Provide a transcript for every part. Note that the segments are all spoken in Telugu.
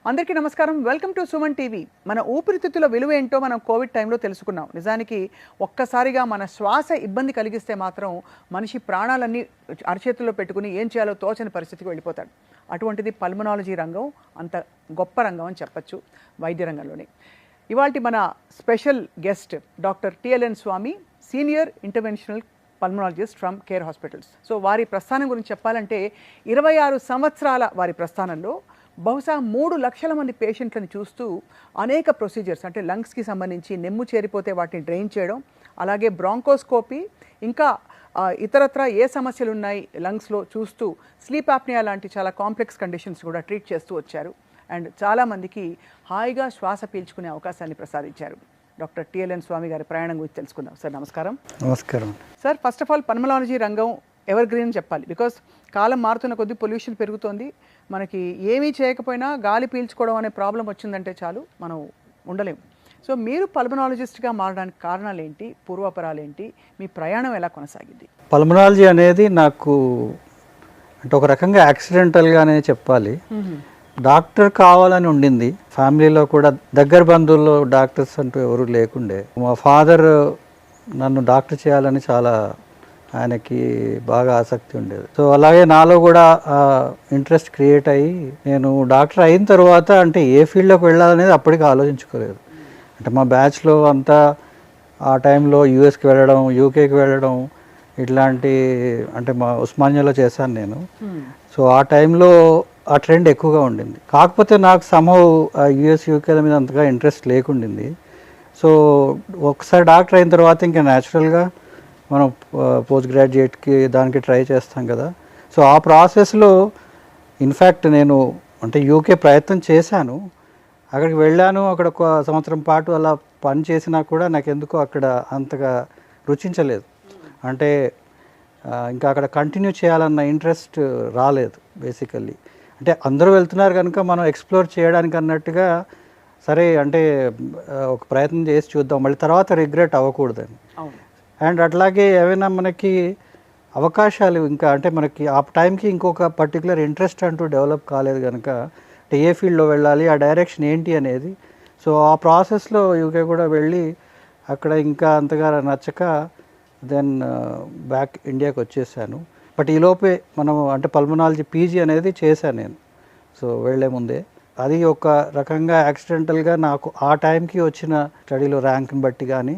అందరికీ నమస్కారం. Welcome to Suman TV. మన ఊపిరితిత్తుల విలువ ఏంటో మనం కోవిడ్ టైంలో తెలుసుకున్నాం. నిజానికి ఒక్కసారిగా మన శ్వాస ఇబ్బంది కలిగిస్తే మాత్రం మనిషి ప్రాణాలన్నీ అరచేతుల్లో పెట్టుకుని ఏం చేయాలో తోచని పరిస్థితికి వెళ్ళిపోతాడు. అటువంటిది పల్మనాలజీ రంగం అంత గొప్ప రంగం అని చెప్పచ్చు వైద్య రంగంలోనే. ఇవాల్టి మన special guest doctor TLN Swami, senior interventional pulmonologist from Care Hospitals. So వారి ప్రస్థానం గురించి చెప్పాలంటే 26 సంవత్సరాల వారి ప్రస్థానంలో బహుశా 3 లక్షల మంది పేషెంట్లను చూస్తూ అనేక ప్రొసీజర్స్ అంటే లంగ్స్కి సంబంధించి నెమ్ము చేరిపోతే వాటిని డ్రైన్ చేయడం, అలాగే బ్రాంకోస్కోపీ, ఇంకా ఇతరత్ర ఏ సమస్యలు ఉన్నాయి లంగ్స్లో చూస్తూ స్లీప్ ఆప్నియా లాంటి చాలా కాంప్లెక్స్ కండిషన్స్ కూడా ట్రీట్ చేస్తూ వచ్చారు. అండ్ చాలామందికి హాయిగా శ్వాస పీల్చుకునే అవకాశాన్ని ప్రసాదించారు. డాక్టర్ టిఎల్ఎన్ స్వామి గారి ప్రయాణం గురించి తెలుసుకుందాం. సార్ నమస్కారం. నమస్కారం sir. First of all pulmonology రంగం ఎవర్ గ్రీన్ చెప్పాలి. బికాస్ కాలం మారుతున్న కొద్దీ పొల్యూషన్ పెరుగుతోంది. మనకి ఏమీ చేయకపోయినా గాలి పీల్చుకోవడం అనే ప్రాబ్లం వచ్చిందంటే చాలు మనం ఉండలేము. సో మీరు పల్మనాలజిస్ట్గా మారడానికి కారణాలు ఏంటి, పూర్వాపరాలు ఏంటి, మీ ప్రయాణం ఎలా కొనసాగింది? పల్మనాలజీ అనేది నాకు అంటే ఒక రకంగా యాక్సిడెంటల్గానే చెప్పాలి. డాక్టర్ కావాలని ఉండింది. ఫ్యామిలీలో కూడా దగ్గర బంధువుల్లో డాక్టర్స్ అంటూ ఎవరు లేకుండే. మా ఫాదర్ నన్ను డాక్టర్ చేయాలని చాలా ఆయనకి బాగా ఆసక్తి ఉండేది. సో అలాగే నాలో కూడా ఇంట్రెస్ట్ క్రియేట్ అయ్యి నేను డాక్టర్ అయిన తర్వాత అంటే ఏ ఫీల్డ్లోకి వెళ్ళాలనేది అప్పటికి ఆలోచించుకోలేదు. అంటే మా బ్యాచ్లో అంతా ఆ టైంలో యూఎస్కి వెళ్ళడం, యూకేకి వెళ్ళడం ఇట్లాంటి అంటే మా ఉస్మానియాలో చేశాను నేను. సో ఆ టైంలో ఆ ట్రెండ్ ఎక్కువగా ఉండింది. కాకపోతే నాకు సంహౌ యూఎస్ యూకేల మీద అంతగా ఇంట్రెస్ట్ లేకుండింది. సో ఒకసారి డాక్టర్ అయిన తర్వాత ఇంకా న్యాచురల్గా మనం పోస్ట్ గ్రాడ్యుయేట్కి దానికి ట్రై చేస్తాం కదా. సో ఆ ప్రాసెస్లో ఇన్ఫ్యాక్ట్ నేను అంటే యూకే ప్రయత్నం చేశాను. అక్కడికి వెళ్ళాను. అక్కడ ఒక సంవత్సరం పాటు అలా పని చేసినా కూడా నాకు ఎందుకో అక్కడ అంతగా రుచించలేదు. అంటే ఇంకా అక్కడ కంటిన్యూ చేయాలన్న ఇంట్రెస్ట్ రాలేదు బేసికల్లీ. అంటే అందరూ వెళ్తున్నారు కనుక మనం ఎక్స్ప్లోర్ చేయడానికి అన్నట్టుగా సరే అంటే ఒక ప్రయత్నం చేసి చూద్దాం, మళ్ళీ తర్వాత రిగ్రెట్ అవ్వకూడదని. అండ్ అట్లాగే ఏమైనా మనకి అవకాశాలు ఇంకా అంటే మనకి ఆ టైంకి ఇంకొక పర్టికులర్ ఇంట్రెస్ట్ అంటూ డెవలప్ కాలేదు కనుక అంటే ఏ ఫీల్డ్లో వెళ్ళాలి, ఆ డైరెక్షన్ ఏంటి అనేది. సో ఆ ప్రాసెస్లో యూకే కూడా వెళ్ళి అక్కడ ఇంకా అంతగా నచ్చక దెన్ బ్యాక్ ఇండియాకి వచ్చేసాను. బట్ ఈలోపే మనం అంటే పల్మనాలజీ పీజీ అనేది చేశాను నేను. సో వెళ్ళే ముందే అది ఒక రకంగా యాక్సిడెంటల్గా నాకు ఆ టైంకి వచ్చిన స్టడీలో ర్యాంక్ని బట్టి కానీ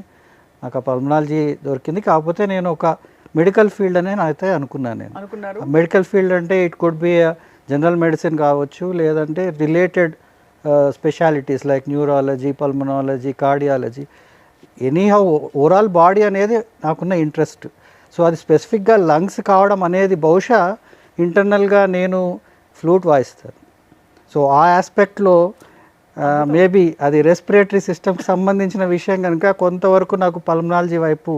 నాకు ఆ పల్మనాలజీ దొరికింది. కాకపోతే నేను ఒక మెడికల్ ఫీల్డ్ అనే అయితే అనుకున్నాను. నేను మెడికల్ ఫీల్డ్ అంటే it could be general medicine కావచ్చు, లేదంటే related specialities like neurology, pulmonology, cardiology, anyhow overall body అనేది నాకున్న ఇంట్రెస్ట్. సో అది స్పెసిఫిక్గా లంగ్స్ కావడం అనేది బహుశా ఇంటర్నల్గా నేను ఫ్లూట్ వాయిస్తాను. సో ఆ ఆస్పెక్ట్లో మేబీ అది రెస్పిరేటరీ సిస్టమ్కి సంబంధించిన విషయం కనుక కొంతవరకు నాకు పల్మనాలజీ వైపు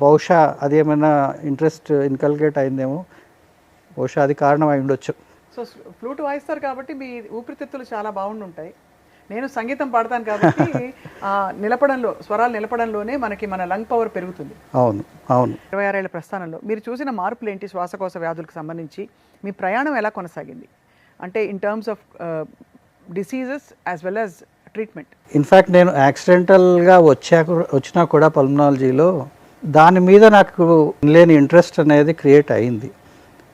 బహుశా అది ఏమైనా ఇంట్రెస్ట్ ఇన్కల్కేట్ అయిందేమో, బహుశా అది కారణం అయి ఉండొచ్చు. సో ఫ్లూట్ వాయిస్తారు కాబట్టి మీ ఊపిరితిత్తులు చాలా బాగుండుంటాయి. నేను సంగీతం పాడతాను కాబట్టి నిలపడంలో స్వరాలు నిలపడంలోనే మనకి మన లంగ్ పవర్ పెరుగుతుంది. అవును అవును. 26 ఏళ్ల ప్రస్థానంలో మీరు చూసిన మార్పులు ఏంటి? శ్వాసకోశ వ్యాధులకు సంబంధించి మీ ప్రయాణం ఎలా కొనసాగింది? అంటే in terms of diseases as well as treatment. In fact నేను యాక్సిడెంటల్గా వచ్చినా కూడా పల్మనాలజీలో దాని మీద నాకు లేని ఇంట్రెస్ట్ అనేది క్రియేట్ అయింది.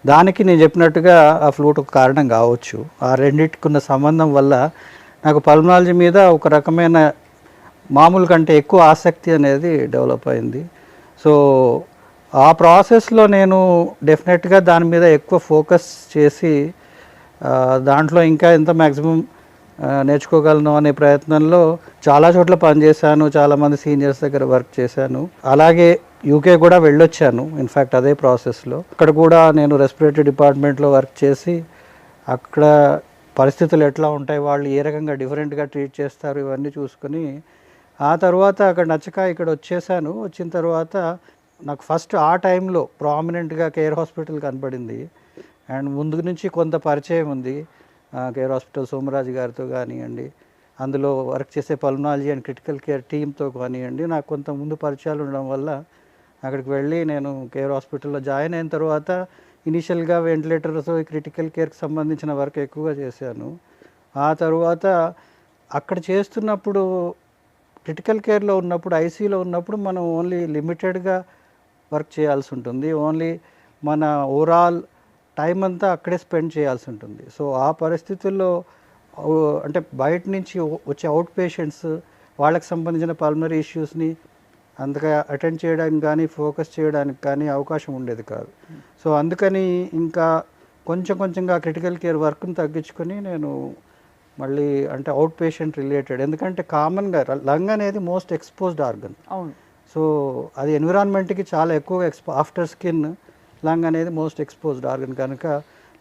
దానికి నేను చెప్పినట్టుగా ఆ ఫ్లూట్ ఒక కారణం కావచ్చు. ఆ రెండింటికున్న సంబంధం వల్ల నాకు పల్మనాలజీ మీద ఒక రకమైన మామూలు కంటే ఎక్కువ ఆసక్తి అనేది డెవలప్ అయింది. సో ఆ ప్రాసెస్లో నేను డెఫినెట్గా దాని మీద ఎక్కువ ఫోకస్ చేసి దాంట్లో ఇంకా ఎంత మ్యాక్సిమం నేర్చుకోగలను అనే ప్రయత్నంలో చాలా చోట్ల పనిచేశాను. చాలామంది సీనియర్స్ దగ్గర వర్క్ చేశాను. అలాగే యూకే కూడా వెళ్ళొచ్చాను. ఇన్ఫ్యాక్ట్ అదే ప్రాసెస్లో అక్కడ కూడా నేను రెస్పిరేటరీ డిపార్ట్మెంట్లో వర్క్ చేసి అక్కడ పరిస్థితులు ఎట్లా ఉంటాయి, వాళ్ళు ఏ రకంగా డిఫరెంట్గా ట్రీట్ చేస్తారు, ఇవన్నీ చూసుకొని ఆ తర్వాత అక్కడ నచ్చక ఇక్కడ వచ్చేసాను. వచ్చిన తర్వాత నాకు ఫస్ట్ ఆ టైంలో ప్రామినెంట్గా కేర్ హాస్పిటల్ కనపడింది. అండ్ ముందు నుంచి కొంత పరిచయం ఉంది కేర్ హాస్పిటల్ సోమరాజు గారితో కానివ్వండి, అందులో వర్క్ చేసే పల్మనాలజీ అండ్ క్రిటికల్ కేర్ టీంతో కానివ్వండి, నాకు కొంత ముందు పరిచయాలు ఉండడం వల్ల అక్కడికి వెళ్ళి నేను కేర్ హాస్పిటల్లో జాయిన్ అయిన తర్వాత ఇనిషియల్గా వెంటిలేటర్స్, క్రిటికల్ కేర్కి సంబంధించిన వర్క్ ఎక్కువగా చేశాను. ఆ తర్వాత అక్కడ చేస్తున్నప్పుడు క్రిటికల్ కేర్లో ఉన్నప్పుడు ఐసీయూలో ఉన్నప్పుడు మనం ఓన్లీ లిమిటెడ్గా వర్క్ చేయాల్సి ఉంటుంది. ఓన్లీ మన ఓవరాల్ టైం అంతా అక్కడే స్పెండ్ చేయాల్సి ఉంటుంది. సో ఆ పరిస్థితుల్లో అంటే బయట నుంచి వచ్చే అవుట్ పేషెంట్స్ వాళ్ళకి సంబంధించిన పల్మనరీ ఇష్యూస్ని అంతగా అటెండ్ చేయడానికి కానీ ఫోకస్ చేయడానికి కానీ అవకాశం ఉండేది కాదు. సో అందుకని ఇంకా కొంచెంగా క్రిటికల్ కేర్ వర్క్ని తగ్గించుకొని నేను మళ్ళీ అంటే అవుట్ పేషెంట్ రిలేటెడ్, ఎందుకంటే కామన్గా లంగ్ అనేది మోస్ట్ ఎక్స్పోజ్డ్ ఆర్గన్. అవును. సో అది ఎన్విరాన్మెంట్కి చాలా ఎక్కువగా ఆఫ్టర్ స్కిన్ లంగ్ అనేది మోస్ట్ ఎక్స్పోజ్డ్ ఆర్గన్ కనుక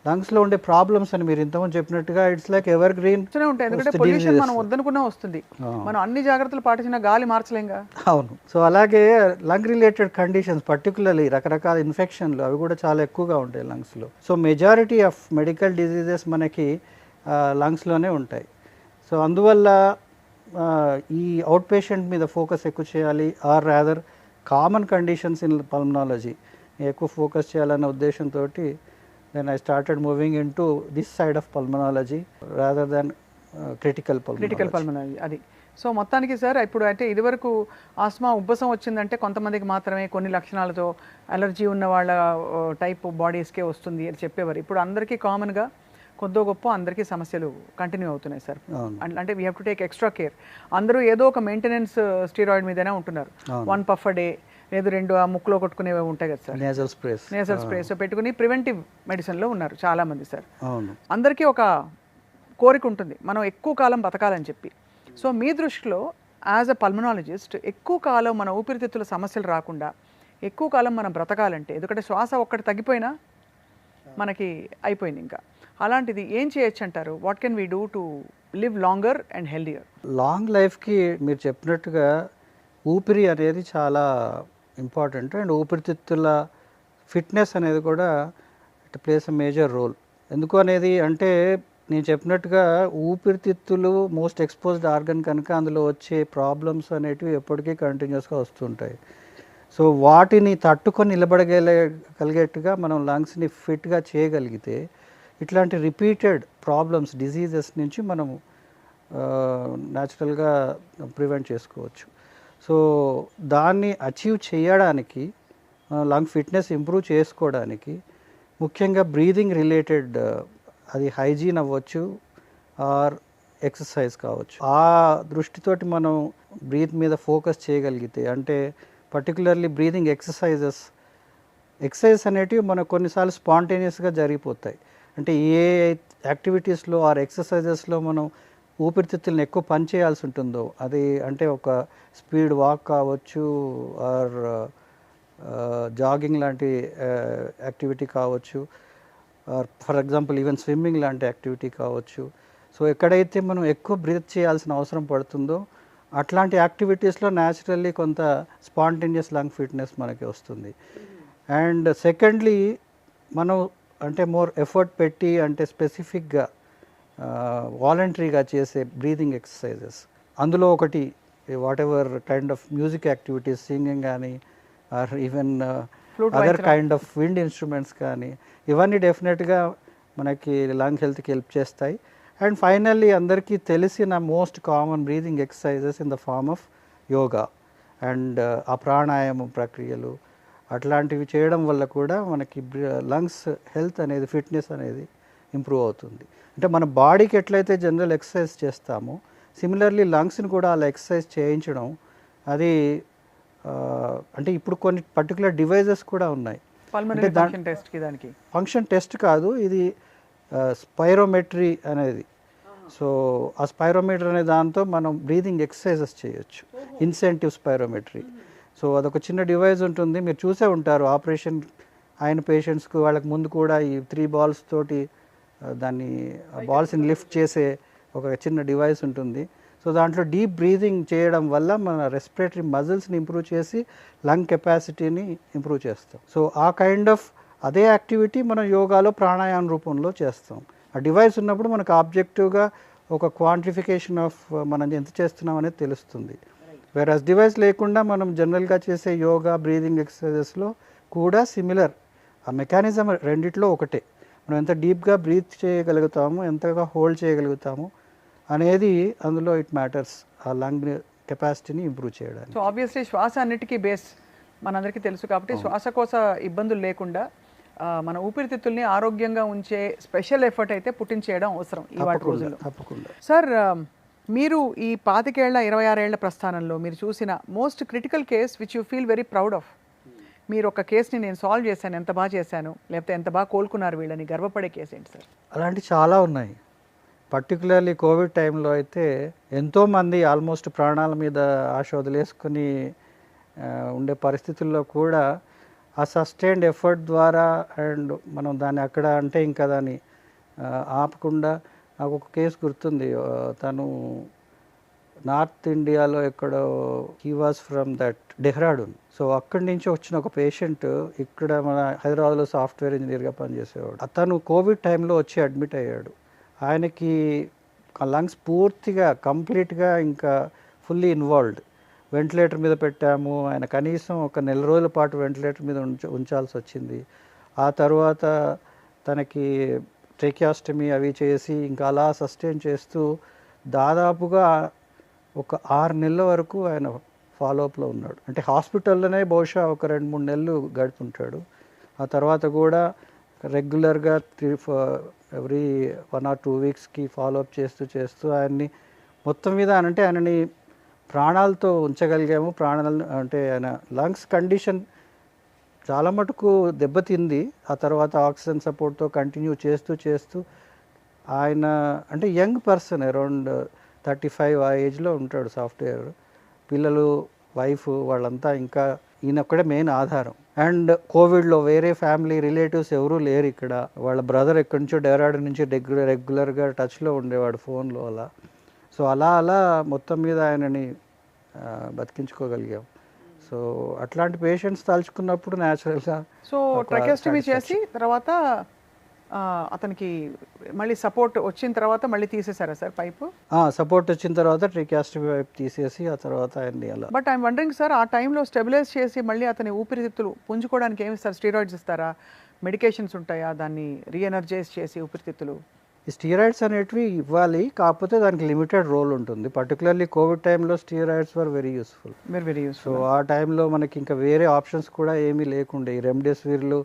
లంగ్స్లో ఉండే ప్రాబ్లమ్స్ అని మీరు ఇంతకుముందు చెప్పినట్టుగా ఇట్స్ లైక్ ఎవర్ గ్రీన్ ఉంటాయి. ఎందుకంటే పొల్యూషన్ మనం వద్దనుకున్నా వస్తుంది, మనం అన్ని జాగ్రత్తలు పాటించిన గాలి మార్చలేంగా. అవును. సో అలాగే లంగ్ రిలేటెడ్ కండిషన్స్ పర్టికులర్లీ రకరకాల ఇన్ఫెక్షన్లు అవి కూడా చాలా ఎక్కువగా ఉంటాయి లంగ్స్లో. So majority of medical diseases మనకి లంగ్స్లోనే ఉంటాయి. సో అందువల్ల ఈ అవుట్ పేషెంట్ మీద ఫోకస్ ఎక్కువ చేయాలి, or rather common conditions in pulmonology ఎక్కువ ఫోకస్ చేయాలన్న ఉద్దేశంతో then I started moving into this side of pulmonology rather than critical pulmonology. అది. సో మొత్తానికి సార్ ఇప్పుడు అంటే ఇదివరకు ఆస్మా ఉబ్బసం వచ్చిందంటే కొంతమందికి మాత్రమే కొన్ని లక్షణాలతో అలర్జీ ఉన్న వాళ్ళ టైప్ బాడీస్కే వస్తుంది అని చెప్పేవారు. ఇప్పుడు అందరికీ కామన్గా కొద్దో గొప్ప అందరికీ సమస్యలు కంటిన్యూ అవుతున్నాయి సార్. అంటే we have to take extra care. అందరూ ఏదో ఒక మెయింటెనెన్స్ స్టీరాయిడ్ మీదనే ఉంటున్నారు. 1 puff a day, లేదు 2 ఆ ముక్కులో కొట్టుకునేవి ఉంటాయి కదా సార్, నేజల్ స్ప్రేస్ పెట్టుకుని ప్రివెంటివ్ మెడిసిన్లో ఉన్నారు చాలామంది సార్. అందరికీ ఒక కోరిక ఉంటుంది మనం ఎక్కువ కాలం బతకాలని చెప్పి. సో మీ దృష్టిలో యాజ్ అ పల్మనాలజిస్ట్ ఎక్కువ కాలం మన ఊపిరితిత్తుల సమస్యలు రాకుండా ఎక్కువ కాలం మనం బ్రతకాలంటే, ఎందుకంటే శ్వాస ఒక్కటి తగ్గిపోయినా మనకి అయిపోయింది ఇంకా, అలాంటిది ఏం చేయొచ్చు అంటారు? What can we do to live longer and healthier? Long లైఫ్కి మీరు చెప్పినట్టుగా ఊపిరి అనేది చాలా ఇంపార్టెంట్ అండ్ ఊపిరితిత్తుల ఫిట్నెస్ అనేది కూడా it plays a major role. ఎందుకు అనేది అంటే నేను చెప్పినట్టుగా ఊపిరితిత్తులు మోస్ట్ ఎక్స్పోజ్డ్ ఆర్గన్ కనుక అందులో వచ్చే ప్రాబ్లమ్స్ అనేటివి ఎప్పటికీ కంటిన్యూస్గా వస్తుంటాయి. సో వాటిని తట్టుకొని నిలబడగలిగేట్టుగా మనం లంగ్స్ని ఫిట్గా చేయగలిగితే ఇట్లాంటి రిపీటెడ్ ప్రాబ్లమ్స్ డిజీజెస్ నుంచి మనము న్యాచురల్గా ప్రివెంట్ చేసుకోవచ్చు. సో దాన్ని అచీవ్ చేయడానికి లంగ్ ఫిట్నెస్ ఇంప్రూవ్ చేసుకోవడానికి ముఖ్యంగా బ్రీదింగ్ రిలేటెడ్, అది హైజీన్ అవ్వచ్చు ఆర్ ఎక్సర్సైజ్ కావచ్చు, ఆ దృష్టితోటి మనం బ్రీత్ మీద ఫోకస్ చేయగలిగితే, అంటే పర్టికులర్లీ బ్రీదింగ్ ఎక్సర్సైజెస్ అనేటివి మనకు కొన్నిసార్లు స్పాంటేనియస్గా జరిగిపోతాయి. అంటే ఏ యాక్టివిటీస్లో ఆర్ ఎక్సర్సైజెస్లో మనం ఊపిరితిత్తులను ఎక్కువ పని చేయాల్సి ఉంటుందో, అది అంటే ఒక స్పీడ్ వాక్ కావచ్చు ఆర్ జాగింగ్ లాంటి యాక్టివిటీ కావచ్చు, ఫర్ ఎగ్జాంపుల్ ఈవెన్ స్విమ్మింగ్ లాంటి యాక్టివిటీ కావచ్చు. సో ఎక్కడైతే మనం ఎక్కువ బ్రీత్ చేయాల్సిన అవసరం పడుతుందో అట్లాంటి యాక్టివిటీస్లో న్యాచురల్లీ కొంత స్పాంటేనియస్ లంగ్ ఫిట్నెస్ మనకి వస్తుంది. అండ్ సెకండ్లీ మనం అంటే మోర్ ఎఫర్ట్ పెట్టి అంటే స్పెసిఫిక్గా వాలంటరీగా చేసే బ్రీదింగ్ ఎక్సర్సైజెస్, అందులో ఒకటి whatever kind of music activities, singing కానీ or even other kind of wind instruments కానీ, ఇవన్నీ డెఫినెట్గా మనకి లంగ్ హెల్త్కి హెల్ప్ చేస్తాయి. అండ్ ఫైనల్లీ అందరికీ తెలిసిన most common breathing exercises in the form of yoga and ఆ ప్రాణాయామం ప్రక్రియలు అట్లాంటివి చేయడం వల్ల కూడా మనకి లంగ్స్ హెల్త్ అనేది, ఫిట్నెస్ అనేది ఇంప్రూవ్ అవుతుంది. అంటే మన బాడీకి ఎట్లయితే జనరల్ ఎక్సర్సైజ్ చేస్తామో సిమిలర్లీ లంగ్స్ని కూడా అలా ఎక్సర్సైజ్ చేయించడం, అది అంటే ఇప్పుడు కొన్ని పర్టికులర్ డివైజెస్ కూడా ఉన్నాయి. ఫంక్షన్ టెస్ట్ కాదు ఇది, స్పైరోమెట్రీ అనేది. సో ఆ స్పైరోమీటర్ అనే దాంతో మనం బ్రీదింగ్ ఎక్సర్సైజెస్ చేయొచ్చు, ఇన్సెంటివ్ స్పైరోమెట్రీ. సో అదొక చిన్న డివైస్ ఉంటుంది, మీరు చూసే ఉంటారు ఆపరేషన్ అయిన పేషెంట్స్కి, వాళ్ళకి ముందు కూడా ఈ 3 balls తోటి దాన్ని బాల్స్ని లిఫ్ట్ చేసే ఒక చిన్న డివైస్ ఉంటుంది. సో దాంట్లో డీప్ బ్రీదింగ్ చేయడం వల్ల మన రెస్పిరేటరీ మజిల్స్ని ఇంప్రూవ్ చేసి లంగ్ కెపాసిటీని ఇంప్రూవ్ చేస్తాం. సో ఆ కైండ్ ఆఫ్ అదే యాక్టివిటీ మనం యోగాలో ప్రాణాయామం రూపంలో చేస్తాం. ఆ డివైస్ ఉన్నప్పుడు మనకు ఆబ్జెక్టివ్గా ఒక క్వాంటిఫికేషన్ ఆఫ్ మనం ఎంత చేస్తున్నాం అనేది తెలుస్తుంది. వేరస్ డివైస్ లేకుండా మనం జనరల్గా చేసే యోగా బ్రీదింగ్ ఎక్సర్సైజెస్లో కూడా సిమిలర్, ఆ మెకానిజం రెండిట్లో ఒకటే. మనం ఎంత డీప్గా బ్రీత్ చేయగలుగుతామో, ఎంతగా హోల్డ్ చేయగలుగుతామో అనేది అందులో ఇట్ మ్యాటర్స్, ఆ లంగ్ కెపాసిటీని ఇంప్రూవ్ చేయడానికి. సో ఆబ్వియస్లీ శ్వాస అన్నిటికీ బేస్ మనందరికీ తెలుసు కాబట్టి శ్వాసకోశ ఇబ్బందులు లేకుండా మన ఊపిరితిత్తుల్ని ఆరోగ్యంగా ఉంచే స్పెషల్ ఎఫర్ట్ అయితే పుట్టించేయడం అవసరం ఈ వాటి రోజుల్లో. తప్పకుండా. సార్, మీరు ఈ 25 ఏళ్ల 26 ఏళ్ల ప్రస్థానంలో మీరు చూసిన most critical case which you feel very proud of, మీరు ఒక కేసుని నేను సాల్వ్ చేశాను, ఎంత బాగా చేశాను, లేకపోతే ఎంత బాగా కోలుకున్నారు వీళ్ళని గర్వపడే కేసు ఏంటి సార్? అలాంటి చాలా ఉన్నాయి. పర్టికులర్లీ కోవిడ్ టైంలో అయితే ఎంతోమంది ఆల్మోస్ట్ ప్రాణాల మీద ఆశ వదిలేసుకుని ఉండే పరిస్థితుల్లో కూడా ఆ సస్టైన్డ్ ఎఫర్ట్ ద్వారా అండ్ మనం దాన్ని అక్కడ అంటే ఇంకా దాన్ని ఆపకుండా, నాకు ఒక కేసు గుర్తుంది. తను నార్త్ ఇండియాలో ఎక్కడో, he was from that Dehradun. So అక్కడి నుంచి వచ్చిన ఒక పేషెంట్ ఇక్కడ మన హైదరాబాద్లో సాఫ్ట్వేర్ ఇంజనీర్గా పనిచేసేవాడు. అతను కోవిడ్ టైంలో వచ్చి అడ్మిట్ అయ్యాడు. ఆయనకి లంగ్స్ పూర్తిగా కంప్లీట్గా ఇంకా ఫుల్లీ ఇన్వాల్వ్డ్. వెంటిలేటర్ మీద పెట్టాము. ఆయన కనీసం ఒక నెల రోజుల పాటు వెంటిలేటర్ మీద ఉంచాల్సి వచ్చింది. ఆ తర్వాత తనకి ట్రెకియాస్టమీ అవి చేసి ఇంకా అలా సస్టైన్ చేస్తూ దాదాపుగా ఒక 6 నెలల వరకు ఆయన ఫాలోఅప్లో ఉన్నాడు. అంటే హాస్పిటల్లోనే బహుశా ఒక 2-3 నెలలు గడుపుంటాడు. ఆ తర్వాత కూడా రెగ్యులర్గా ఎవ్రీ 1 or 2 వీక్స్కి ఫాలోఅప్ చేస్తూ ఆయన్ని మొత్తం మీద అంటే ఆయనని ప్రాణాలతో ఉంచగలిగాము. ప్రాణాలు అంటే ఆయన లంగ్స్ కండిషన్ చాలా మటుకు దెబ్బతింది. ఆ తర్వాత ఆక్సిజన్ సపోర్ట్తో కంటిన్యూ చేస్తూ ఆయన అంటే యంగ్ పర్సన్, అరౌండ్ 35 ఆ ఏజ్లో ఉంటాడు. సాఫ్ట్వేర్ పిల్లలు, వైఫ్ వాళ్ళంతా, ఇంకా ఈయన ఒక్కడే మెయిన్ ఆధారం. అండ్ కోవిడ్లో వేరే ఫ్యామిలీ రిలేటివ్స్ ఎవరూ లేరు ఇక్కడ. వాళ్ళ బ్రదర్ ఎక్కడి నుంచో డెహ్రాడూన్ నుంచి రెగ్యులర్గా టచ్లో ఉండేవాడు ఫోన్లో అలా. సో అలా మొత్తం మీద ఆయనని బతికించుకోగలిగాం. సో అట్లాంటి పేషెంట్స్ తలుచుకున్నప్పుడు న్యాచురల్గా సో ట్రకెస్టమీ చేసి తర్వాత అతనికి మళ్ళీ సపోర్ట్ వచ్చిన తర్వాత మళ్ళీ తీసేశారా సార్ పైపు? సపోర్ట్ వచ్చిన తర్వాత ట్రకెస్టమీ పైప్ తీసేసి ఆ తర్వాత ఆయన్ని అలా. బట్ ఐఎమ్ వండరింగ్ సార్, ఆ టైంలో స్టెబిలైజ్ చేసి మళ్ళీ అతని ఊపిరితిత్తులు పుంజుకోవడానికి ఏమి సార్, స్టీరాయిడ్స్ ఇస్తారా, మెడికేషన్స్ ఉంటాయా దాన్ని రీఎనర్జైజ్ చేసి ఊపిరితిత్తులు? ఈ స్టీరాయిడ్స్ అనేటివి ఇవ్వాలి, కాకపోతే దానికి లిమిటెడ్ రోల్ ఉంటుంది. పర్టికులర్లీ కోవిడ్ టైంలో steroids were very useful. So ఆ టైంలో మనకి ఇంకా వేరే ఆప్షన్స్ కూడా ఏమీ లేకుండే. ఈ రెమ్డెసివిర్లు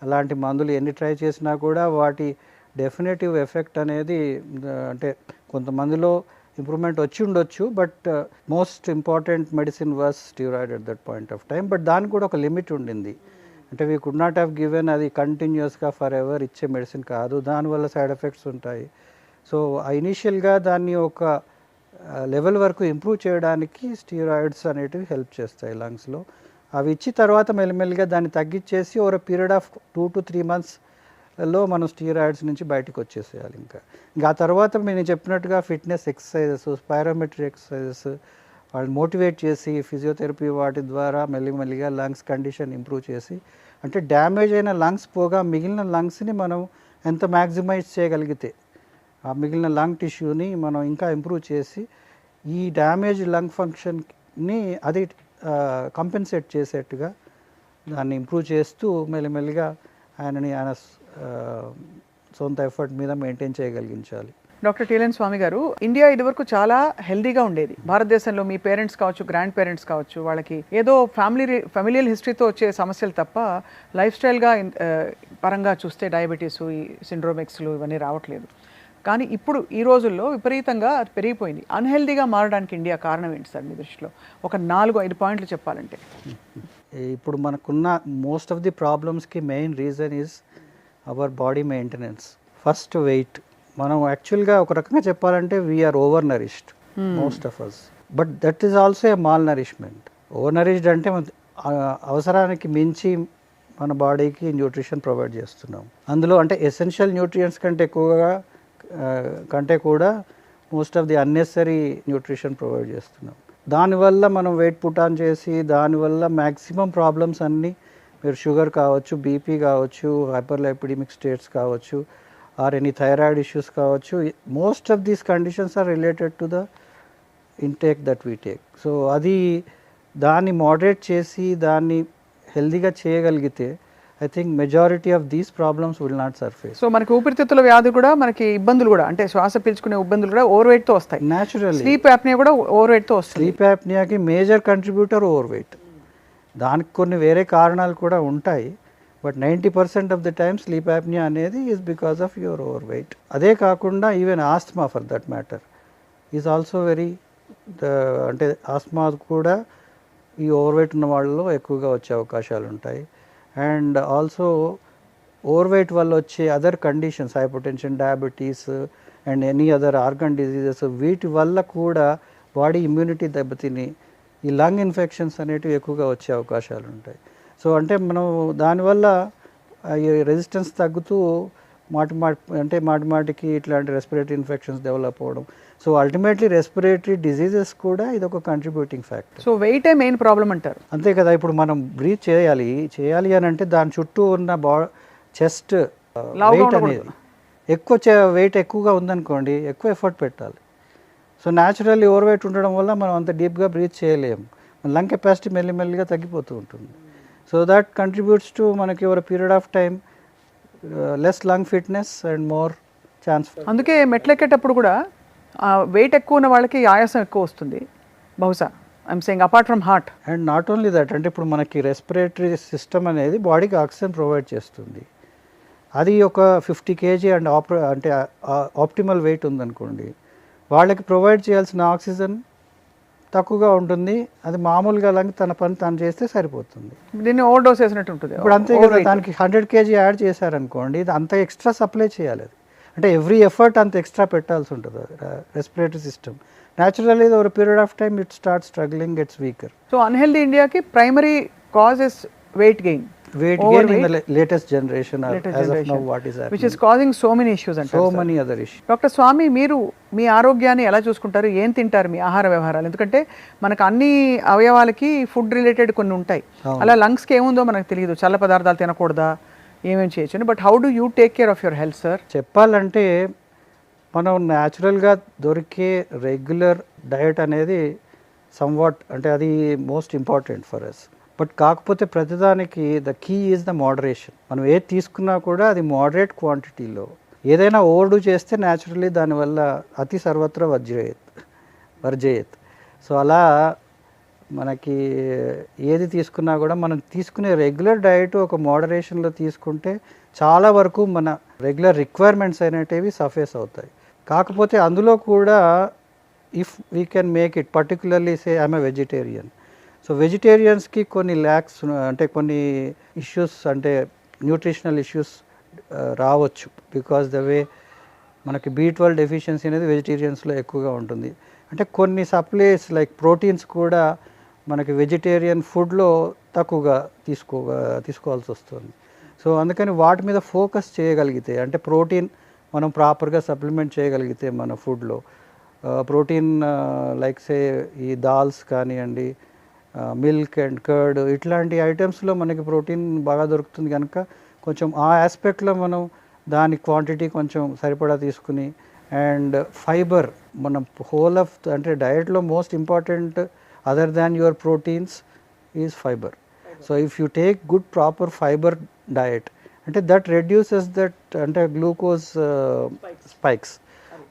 అలాంటి మందులు ఎన్ని ట్రై చేసినా కూడా వాటి డెఫినెటివ్ ఎఫెక్ట్ అనేది అంటే కొంతమందిలో ఇంప్రూవ్మెంట్ వచ్చి ఉండొచ్చు, but most important medicine was steroid at that point of time. But దానికి కూడా ఒక లిమిట్ ఉండింది. అంటే we could not have given అది కంటిన్యూస్గా ఫర్ ఎవర్ ఇచ్చే మెడిసిన్ కాదు, దానివల్ల సైడ్ ఎఫెక్ట్స్ ఉంటాయి. సో ఇనీషియల్గా దాన్ని ఒక లెవెల్ వరకు ఇంప్రూవ్ చేయడానికి స్టీరాయిడ్స్ అనేటివి హెల్ప్ చేస్తాయి లంగ్స్లో. అవి ఇచ్చి తర్వాత మెల్లిమెల్లిగా దాన్ని తగ్గించేసి ఓవర్ పీరియడ్ ఆఫ్ 2 to 3 monthsలో మనం స్టీరాయిడ్స్ నుంచి బయటకు వచ్చేసేయాలి. ఇంకా ఆ తర్వాత నేను చెప్పినట్టుగా ఫిట్నెస్ ఎక్సర్సైజెస్, స్పైరోమెట్రీ ఎక్సర్సైజెస్, వాళ్ళు మోటివేట్ చేసి ఫిజియోథెరపీ వాటి ద్వారా మెల్లిమెల్లిగా లంగ్స్ కండిషన్ ఇంప్రూవ్ చేసి, అంటే డ్యామేజ్ అయిన లంగ్స్ పోగా మిగిలిన లంగ్స్ని మనం ఎంత మ్యాక్సిమైజ్ చేయగలిగితే ఆ మిగిలిన లంగ్ టిష్యూని మనం ఇంకా ఇంప్రూవ్ చేసి ఈ డ్యామేజ్ లంగ్ ఫంక్షన్ని అది కంపెన్సేట్ చేసేట్టుగా దాన్ని ఇంప్రూవ్ చేస్తూ మెల్లిమెల్లిగా ఆయన సొంత ఎఫర్ట్ మీద మెయింటైన్ చేయగలిగించాలి. డాక్టర్ టీఎల్ఎన్ స్వామి గారు, ఇండియా ఇదివరకు చాలా హెల్దీగా ఉండేది. భారతదేశంలో మీ పేరెంట్స్ కావచ్చు, గ్రాండ్ పేరెంట్స్ కావచ్చు, వాళ్ళకి ఏదో ఫ్యామిలియల్ హిస్టరీతో వచ్చే సమస్యలు తప్ప లైఫ్ స్టైల్గా పరంగా చూస్తే డయాబెటీస్, ఈ సిండ్రోమిక్స్లు ఇవన్నీ రావట్లేదు. కానీ ఇప్పుడు ఈ రోజుల్లో విపరీతంగా పెరిగిపోయింది. అన్హెల్దీగా మారడానికి ఇండియా కారణం ఏంటి సార్ మీ దృష్టిలో? ఒక 4-5 పాయింట్లు చెప్పాలంటే. ఇప్పుడు మనకున్న మోస్ట్ ఆఫ్ ది ప్రాబ్లమ్స్కి main reason is our body maintenance. First weight. మనం యాక్చువల్గా ఒక రకంగా చెప్పాలంటే we are over nourished most of us, but that is also a malnourishment. Over nourished అంటే అవసరానికి మించి మన బాడీకి న్యూట్రిషన్ ప్రొవైడ్ చేస్తున్నాం. అందులో అంటే ఎసెన్షియల్ న్యూట్రియంట్స్ కంటే కూడా most of the unnecessary nutrition provide చేస్తున్నాం. దానివల్ల మనం వెయిట్ పుట్ ఆన్ చేసి దానివల్ల మ్యాక్సిమం ప్రాబ్లమ్స్ అన్నీ, మీరు షుగర్ కావచ్చు, బీపీ కావచ్చు, హైపర్లైపిడెమిక్ స్టేట్స్ కావచ్చు, ఆర్ ఎనీ థైరాయిడ్ ఇష్యూస్ కావచ్చు, most of these conditions are related to the intake that we take. So అది దాన్ని మోడరేట్ చేసి దాన్ని హెల్దీగా చేయగలిగితే I think majority of these problems will not surface. So మనకి ఊపిరితిత్తుల వ్యాధి కూడా మనకి ఇబ్బందులు కూడా అంటే శ్వాస పీల్చుకునే ఇబ్బందులు కూడా ఓవర్ వెయిట్ తో వస్తాయి. న్యాచురల్లీ స్లీప్ యాప్నియా కూడా ఓవర్ వెయిట్ తో వస్తుంది. స్లీప్ యాప్నియాకి మేజర్ కంట్రిబ్యూటర్ ఓవర్ వెయిట్. దానికి కొన్ని వేరే కారణాలు కూడా ఉంటాయి, but 90% of the time sleep apnea అనేది is because of your overweight. అదే కాకుండా even asthma for that matter is also very అంటే ఆస్మా కూడా ఈ ఓవర్ వెయిట్ ఉన్న వాళ్ళలో ఎక్కువగా వచ్చే అవకాశాలు ఉంటాయి. అండ్ ఆల్సో ఓవర్ వెయిట్ వల్ల వచ్చే other conditions, hypertension, diabetes and any other organ diseases, వీటి వల్ల కూడా బాడీ ఇమ్యూనిటీ దెబ్బతిని ఈ లంగ్ ఇన్ఫెక్షన్స్ అనేటివి ఎక్కువగా వచ్చే అవకాశాలు ఉంటాయి. సో అంటే మనం దానివల్ల ఈ రెసిస్టెన్స్ తగ్గుతూ మాటికి ఇట్లాంటి రెస్పిరేటరీ ఇన్ఫెక్షన్స్ డెవలప్ అవ్వడం. సో అల్టిమేట్లీ రెస్పిరేటరీ డిజీజెస్ కూడా ఇది ఒక కంట్రిబ్యూటింగ్ ఫ్యాక్టర్. సో వెయిటే మెయిన్ ప్రాబ్లం అంటారు. అంతే కదా. ఇప్పుడు మనం బ్రీత్ చేయాలి అని అంటే దాని చుట్టూ ఉన్న చెస్ట్ వెయిట్ అనేది వెయిట్ ఎక్కువగా ఉందనుకోండి, ఎక్కువ ఎఫర్ట్ పెట్టాలి. సో న్యాచురల్లీ ఓవర్ వెయిట్ ఉండడం వల్ల మనం అంత డీప్గా బ్రీత్ చేయలేము, లంగ్ కెపాసిటీ మెల్లిమెల్లిగా తగ్గిపోతూ ఉంటుంది. సో దట్ కంట్రిబ్యూట్స్ టు మనకి over period of time less lung fitness and more chance. అందుకే మెట్లెక్కేటప్పుడు కూడా వెయిట్ ఎక్కువ ఉన్న వాళ్ళకి ఆయాసం ఎక్కువ వస్తుంది బహుశా. I'm saying apart from heart. And not only that, అంటే ఇప్పుడు మనకి రెస్పిరేటరీ సిస్టమ్ అనేది బాడీకి ఆక్సిజన్ ప్రొవైడ్ చేస్తుంది. అది ఒక 50 kg అండ్ అంటే ఆప్టిమల్ వెయిట్ ఉందనుకోండి, వాళ్ళకి ప్రొవైడ్ చేయాల్సిన ఆక్సిజన్ తక్కువగా ఉంటుంది. అది మామూలుగా లంగ్ తన పని తాను చేస్తే సరిపోతుంది. దీన్ని ఓవర్ డోస్ చేసినట్టు ఉంటుంది. ఇప్పుడు అంతే కదా, దానికి 100 kg యాడ్ చేశారనుకోండి, ఇది అంత ఎక్స్ట్రా సప్లై చేయాలి. అది అంటే ఎవ్రీ ఎఫర్ట్ అంత ఎక్స్ట్రా పెట్టాల్సి ఉంటుంది respiratory system. Naturally over period of time it start struggling, gets weaker. So unhealthy ఇండియాకి primary cause is weight gain. Weight gain in the latest generation as of now what is happening, which is causing so many issues and so many other issues. Doctor Swami, మీరు మీ ఆరోగ్యాన్ని ఎలా చూసుకుంటారు? ఏం తింటారు? మీ ఆహార వ్యవహారాలు, ఎందుకంటే మనకు అన్ని అవయవాలకి ఫుడ్ రిలేటెడ్ కొన్ని ఉంటాయి. అలా లంగ్స్కి ఏముందో మనకు తెలియదు, చల్ల పదార్థాలు తినకూడదా, ఏమేమి చేయొచ్చు. But how do you take care of your health sir? చెప్పాలంటే మనం న్యాచురల్గా దొరికే రెగ్యులర్ డయట్ అనేది సమ్వాట్ అంటే అది most important for us. But కాకపోతే ప్రతిదానికి the key is the moderation. మనం ఏది తీసుకున్నా కూడా అది మోడరేట్ క్వాంటిటీలో. ఏదైనా ఓవర్డూ చేస్తే న్యాచురల్లీ దానివల్ల అతి సర్వత్ర వర్జయేత్. సో అలా మనకి ఏది తీసుకున్నా కూడా మనం తీసుకునే రెగ్యులర్ డయట్ ఒక మోడరేషన్లో తీసుకుంటే చాలా వరకు మన రెగ్యులర్ రిక్వైర్మెంట్స్ అనేటివి సఫేస్ అవుతాయి. కాకపోతే అందులో కూడా if we can make it, particularly say I'm a vegetarian. So వెజిటేరియన్స్కి కొన్ని ల్యాక్స్ అంటే కొన్ని ఇష్యూస్ అంటే న్యూట్రిషనల్ ఇష్యూస్ రావచ్చు. బికాస్ ద వే మనకి B12 డెఫిషియన్సీ అనేది వెజిటేరియన్స్లో ఎక్కువగా ఉంటుంది. అంటే కొన్ని సప్లైస్ లైక్ ప్రోటీన్స్ కూడా మనకి వెజిటేరియన్ ఫుడ్లో తక్కువగా తీసుకోవాల్సి వస్తుంది. సో అందుకని వాటి మీద ఫోకస్ చేయగలిగితే, అంటే ప్రోటీన్ మనం ప్రాపర్గా సప్లిమెంట్ చేయగలిగితే మన ఫుడ్లో ప్రోటీన్ లైక్ సే ఈ దాల్స్ కానివ్వండి, మిల్క్ అండ్ కర్డ్ ఇట్లాంటి ఐటమ్స్లో మనకి ప్రోటీన్ బాగా దొరుకుతుంది కనుక కొంచెం ఆ ఆస్పెక్ట్లో మనం దాని క్వాంటిటీ కొంచెం సరిపడా తీసుకుని, అండ్ ఫైబర్ మనం హోల్ ఆఫ్ అంటే డయట్లో most important other than your proteins is fibre. So if you take good proper fibre diet అంటే దట్ రెడ్యూసెస్ దట్ అంటే గ్లూకోజ్ స్పైక్స్.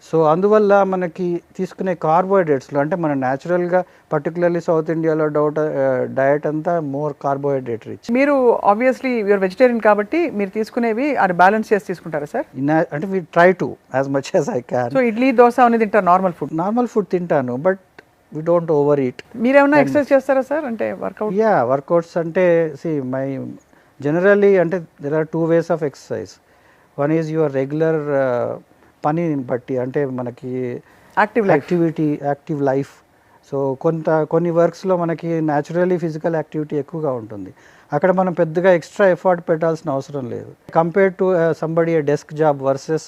సో అందువల్ల మనకి తీసుకునే కార్బోహైడ్రేట్స్లో అంటే మన న్యాచురల్గా పర్టికులర్లీ సౌత్ ఇండియాలో డయట్ అంతా మోర్ కార్బోహైడ్రేట్ రిచ్. మీరు ఆబ్వియస్లీ యూఆర్ వెజిటేరియన్ కాబట్టి మీరు తీసుకునేవి అది బ్యాలెన్స్ చేసి తీసుకుంటారా సార్? అంటే we try to as much as I can. So idli dosa అనేది తింటారు? నార్మల్ ఫుడ్ తింటాను, but we don't overeat. మీరేమన్నా ఎక్సర్సైజ్ చేస్తారా సార్? అంటే వర్కౌట్స్ అంటే మై జనరల్లీ అంటే there are 2 ways of exercise. One is your regular పనిని బట్టి, అంటే మనకి యాక్టివ్ లైఫ్. సో కొన్ని వర్క్స్లో మనకి న్యాచురల్లీ ఫిజికల్ యాక్టివిటీ ఎక్కువగా ఉంటుంది. అక్కడ మనం పెద్దగా ఎక్స్ట్రా ఎఫర్ట్ పెట్టాల్సిన అవసరం లేదు compare to somebody a desk job versus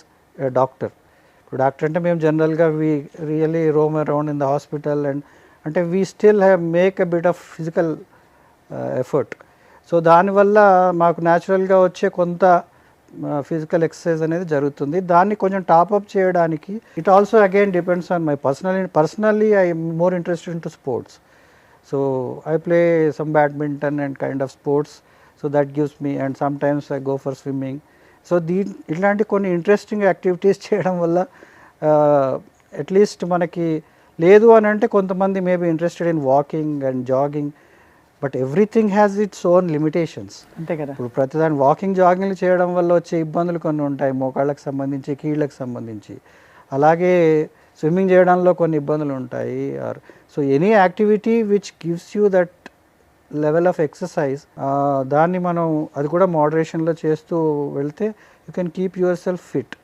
doctor. ఇప్పుడు డాక్టర్ అంటే మేము జనరల్గా we really roam around in the hospital and అంటే we still make a bit of physical effort. So దానివల్ల మాకు న్యాచురల్గా వచ్చే కొంత ఫిజికల్ ఎక్సర్సైజ్ అనేది జరుగుతుంది. దాన్ని కొంచెం టాప్అప్ చేయడానికి it also again depends on my personally I more interested in to sports. So I play some badminton and kind of sports. So that gives me, and some times I go for swimming. So ఇట్లాంటి కొన్ని ఇంట్రెస్టింగ్ యాక్టివిటీస్ చేయడం వల్ల అట్లీస్ట్ మనకి లేదు అని అంటే కొంతమంది maybe interested in walking and jogging, but everything has its own limitations. అంతే కదా. ఇప్పుడు ప్రతిదాని వాకింగ్ జాగింగ్లు చేయడం వల్ల వచ్చే ఇబ్బందులు కొన్ని ఉంటాయి, మోకాళ్ళకి సంబంధించి, కీళ్ళకి సంబంధించి. అలాగే స్విమ్మింగ్ చేయడంలో కొన్ని ఇబ్బందులు ఉంటాయి. Or so any activity which gives you that level of exercise, దాన్ని మనం అది కూడా మోడరేషన్లో చేస్తూ వెళ్తే you can keep yourself fit.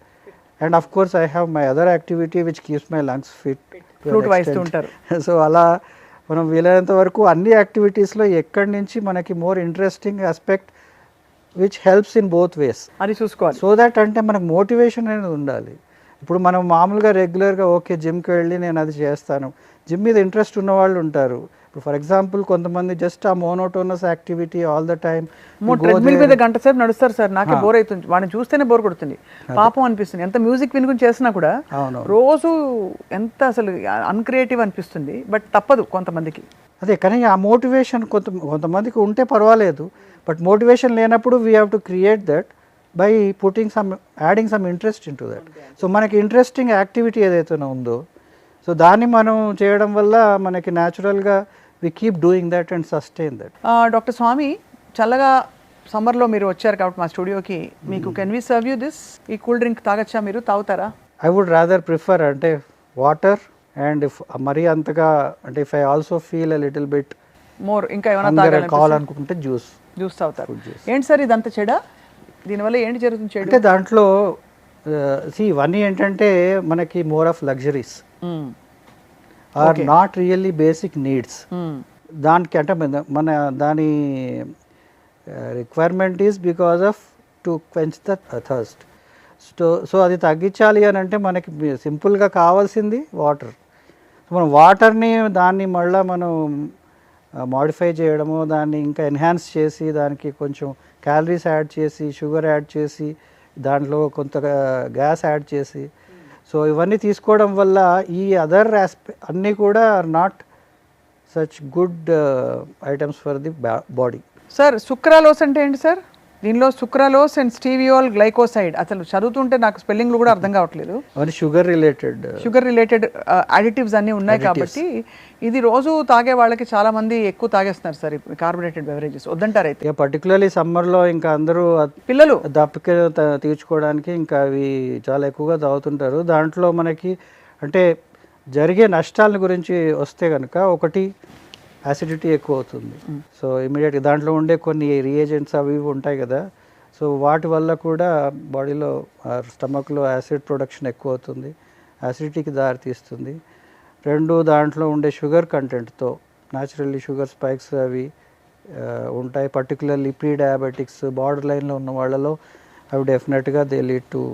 And of course I have my other activity which keeps my lungs fit. Flute వాయిస్తూ ఉంటారు. సో అలా మనం వీలైనంత వరకు అన్ని యాక్టివిటీస్లో ఎక్కడి నుంచి మనకి more interesting aspect which helps in both ways అది చూసుకోవాలి. సో దట్ అంటే మనకు మోటివేషన్ అనేది ఉండాలి. ఇప్పుడు మనం మామూలుగా రెగ్యులర్గా ఓకే జిమ్కి వెళ్ళి నేను అది చేస్తాను, జిమ్ మీద ఇంట్రెస్ట్ ఉన్న వాళ్ళు ఉంటారు. ఇప్పుడు ఫర్ ఎగ్జాంపుల్ కొంతమంది జస్ట్ ఆ monotonous activity all the time treadmill మీద గంట సేపు నడుస్తారు సార్, నాకే బోర్ అవుతుంది, వాడిని చూస్తేనే బోర్ కొడుతుంది, పాపం అనిపిస్తుంది. ఎంత మ్యూజిక్ వినుకుని చేసినా కూడా రోజు ఎంత అసలు అన్క్రియేటివ్ అనిపిస్తుంది. బట్ తప్పదు కొంతమందికి. అదే కానీ ఆ మోటివేషన్ కొంతమందికి ఉంటే పర్వాలేదు, బట్ మోటివేషన్ లేనప్పుడు we have to create that by putting some adding some interest in to that. So మనకి ఇంట్రెస్టింగ్ యాక్టివిటీ ఏదైతే ఉందో సో దాన్ని మనం చేయడం వల్ల మనకి న్యాచురల్గా we keep doing that and sustain that. Doctor Swami, చల్లగా సమ్మర్లో మీరు వచ్చారు కాబట్టి మా స్టూడియోకి, మీకు can we serve you this, ఈ కూల్ డ్రింక్ తాగచ్చా, మీరు తాగుతారా? ఐ వుడ్ రాదర్ ప్రిఫర్ అంటే వాటర్, అండ్ ఇఫ్ మరీ అంతగా అంటే if I also feel a little bit more ఇంకా ఏమైనా కావాలనుకుంటే జ్యూస్ తాగుతారు. ఏంటి సార్ ఇదంతా చెడా? దీనివల్ల ఏంటి జరుగుతుంది చెడు? అంటే దాంట్లో ఇవన్నీ ఏంటంటే మనకి more of luxuries are not really basic needs. దానికి అంటే మన దాని requirement is because of to quench the thirst. So అది తగ్గించాలి అని అంటే మనకి సింపుల్గా కావాల్సింది వాటర్. మనం వాటర్ని దాన్ని మళ్ళీ మనం మాడిఫై చేయడము, దాన్ని ఇంకా ఎన్హాన్స్ చేసి దానికి కొంచెం క్యాలరీస్ యాడ్ చేసి, షుగర్ యాడ్ చేసి, దాంట్లో కొంత గ్యాస్ యాడ్ చేసి, సో ఇవన్నీ తీసుకోవడం వల్ల ఈ అదర్ అన్నీ కూడా are not such good items for the body. Sir sucralose అంటే ఏంటి సార్? దీనిలో సుక్రాలోస్ అండ్ స్టీవియోల్ గ్లైకోసైడ్, అసలు చదువుతుంటే నాకు స్పెల్లింగ్లు కూడా అర్థం కావట్లేదు. అవన్నీ షుగర్ రిలేటెడ్ అడిటివ్స్ అన్నీ ఉన్నాయి కాబట్టి ఇది రోజు తాగే వాళ్ళకి చాలా మంది ఎక్కువ తాగేస్తున్నారు సార్ కార్బోనేటెడ్ బెవరేజెస్. వద్దంటారు అయితే? పర్టికులర్లీ సమ్మర్లో ఇంకా అందరూ పిల్లలు దప్పిక తీర్చుకోవడానికి ఇంకా అవి చాలా ఎక్కువగా తాగుతుంటారు. దాంట్లో మనకి అంటే జరిగే నష్టాల గురించి వస్తే కనుక, ఒకటి యాసిడిటీ ఎక్కువ అవుతుంది. సో ఇమీడియట్గా దాంట్లో ఉండే కొన్ని రియేజెంట్స్ అవి ఇవి ఉంటాయి కదా, సో వాటి వల్ల కూడా బాడీలో స్టమక్లో యాసిడ్ ప్రొడక్షన్ ఎక్కువ అవుతుంది, యాసిడిటీకి దారితీస్తుంది. రెండు, దాంట్లో ఉండే షుగర్ కంటెంట్తో న్యాచురల్లీ షుగర్ స్పైక్స్ అవి ఉంటాయి. పర్టికులర్లీ ప్రీ డయాబెటిక్స్ బార్డర్ లైన్లో ఉన్న వాళ్ళలో అవి డెఫినెట్గా they lead to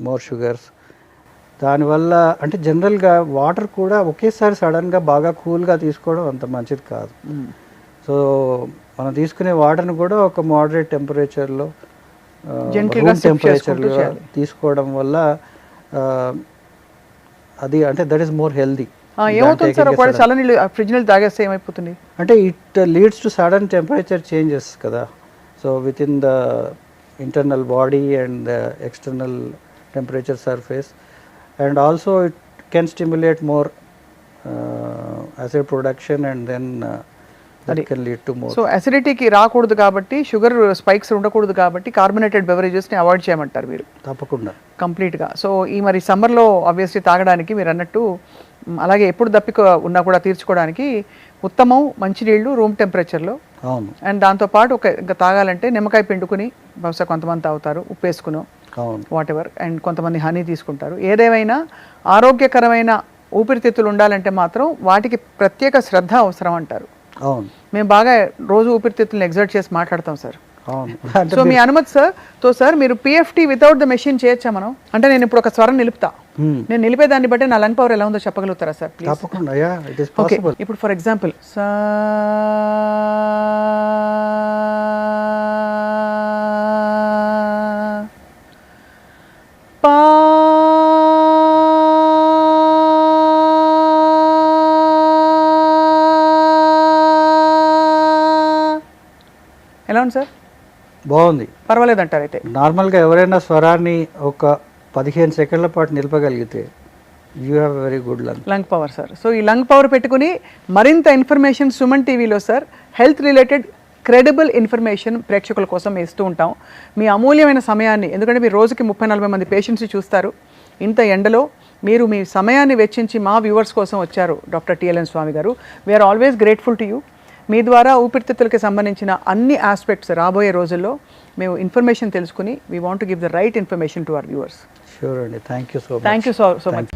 more sugars. దానివల్ల అంటే జనరల్గా వాటర్ కూడా ఒకేసారి సడన్గా బాగా కూల్గా తీసుకోవడం అంత మంచిది కాదు. సో మనం తీసుకునే వాటర్ని కూడా ఒక మోడరేట్ టెంపరేచర్లో, టెంపరేచర్లో తీసుకోవడం వల్ల అది అంటే దట్ ఈస్ మోర్ హెల్దీ. ఏమవుతుంది సార్ ఒకవేళ చల్ల నీళ్ళు ఫ్రిడ్జ్ నీళ్ళు తాగేస్తే ఏమైపోతుంది అంటే it leads to sudden temperature changes కదా. So within the internal body and the external temperature surface, and also it can stimulate more acid production, and then that can lead to more. So అసిడిటీకి రాకూడదు కాబట్టి, షుగర్ స్పైక్స్ ఉండకూడదు కాబట్టి కార్బోనేటెడ్ బెవరేజెస్ని అవాయిడ్ చేయమంటారు మీరు? తప్పకుండా, కంప్లీట్గా. సో ఈ మరి సమ్మర్లో ఆబ్వియస్లీ తాగడానికి మీరు అన్నట్టు, అలాగే ఎప్పుడు దప్పిక ఉన్నా కూడా తీర్చుకోవడానికి ఉత్తమం మంచినీళ్ళు రూమ్ టెంపరేచర్లో. అవును. అండ్ దాంతోపాటు ఇంకా తాగాలంటే నిమ్మకాయ పిండుకుని, బహుశా కొంతమంది తాగుతారు ఉప్పు వేసుకుని, వాట్ ఎవర్, అండ్ కొంతమంది హనీ తీసుకుంటారు. ఏదేమైనా ఆరోగ్యకరమైన ఊపిరితిత్తులు ఉండాలంటే మాత్రం వాటికి ప్రత్యేక శ్రద్ధ అవసరం అంటారు. అవును. మేము బాగా రోజు ఊపిరితిత్తులను ఎగ్జర్ట్ చేసి మాట్లాడతాం సార్. అవును. సో మీ అనుమతి సార్, తో సార్ మీరు పిఎఫ్టీ వితౌట్ ద మెషిన్ చేయొచ్చా మనం? అంటే నేను ఇప్పుడు ఒక స్వరం నిలుపుతా, నేను నిలిపేదాన్ని బట్టి నా లంగ్ పవర్ ఎలా ఉందో చెప్పగలుగుతారా సార్ ప్లీజ్? తప్పకుండా, యా ఇట్ ఇస్ పాసిబుల్. ఇప్పుడు ఫర్ ఎగ్జాంపుల్ ఎలా ఉంది సార్? బాగుంది. పర్వాలేదంటారు అయితే? నార్మల్గా ఎవరైనా స్వరాన్ని ఒక 15 సెకండ్ల పాటు నిలపగలిగితే you have very good lung power sir. So ఈ లంగ్ పవర్ పెట్టుకుని మరింత ఇన్ఫర్మేషన్ సుమన్ టీవీలో sir health related credible information ప్రేక్షకుల కోసం ఇస్తూ ఉంటాం. మీ అమూల్యమైన సమయాన్ని, ఎందుకంటే మీరు రోజుకి 30-40 మంది పేషెంట్స్ చూస్తారు, ఇంత ఎండలో మీరు మీ సమయాన్ని వెచ్చించి మా వ్యూవర్స్ కోసం వచ్చారు doctor TLN Swami garu. We are always grateful to you. మీ ద్వారా ఊపిరితిత్తులకి సంబంధించిన అన్ని ఆస్పెక్ట్స్ రాబోయే రోజుల్లో మేము ఇన్ఫర్మేషన్ తెలుసుకుని we want to give the right information to our viewers. Sure అండి. Thank you so much. Thank you so much.